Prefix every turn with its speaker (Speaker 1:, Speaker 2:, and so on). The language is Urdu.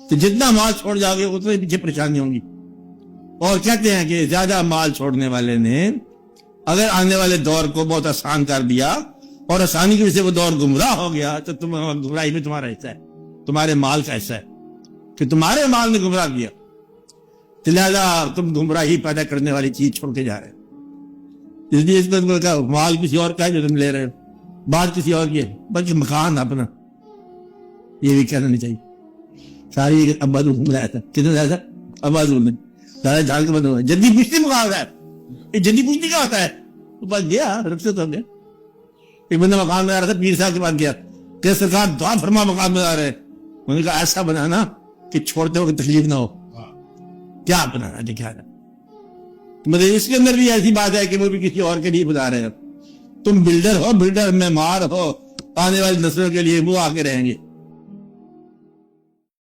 Speaker 1: تو جتنا مال چھوڑ جاؤ گے اتنے پیچھے پریشانی ہوں گی. اور کہتے ہیں کہ زیادہ مال چھوڑنے والے نے اگر آنے والے دور کو بہت آسان کر دیا اور آسانی کی وجہ سے وہ دور گمراہ ہو گیا تو گمراہی میں تمہارا حصہ ہے, تمہارے مال کا حصہ ہے کہ تمہارے مال نے گمراہ کیا, لہذا تم گمراہی پیدا کرنے والی چیز چھوڑ کے جا رہے ہو. اس لیے اس کو کہا مال کسی اور کا ہے جو تم لے رہے ہو, بات کسی اور کی ہے, بلکہ مکان اپنا. یہ بھی کہنا نہیں چاہیے. ساری ابادور گھوم رہا تھا, کتنا رہا تھا ابادور میں, سارے جھال کے بند ہوا. جدی پوچھتی مقام ہے, یہ جدی پوچھتی کیا ہوتا ہے؟ تو بس گیا رخصت ہو گیا. ایک بندہ مقام میں آ رہا تھا, پیر صاحب کے پاس گیا کہ سرکار دعا فرما مقام میں آ رہے. انہوں نے کہا ایسا بنانا کہ چھوڑتے وقت تکلیف نہ ہو. کیا بنانا دکھا رہا, مطلب اس کے اندر بھی ایسی بات ہے کہ وہ بھی کسی اور کے لیے بتا رہے ہیں. تم بلڈر ہو, بلڈر معمار ہو, آنے والی نسلوں کے لیے وہ آ کے رہیں گے.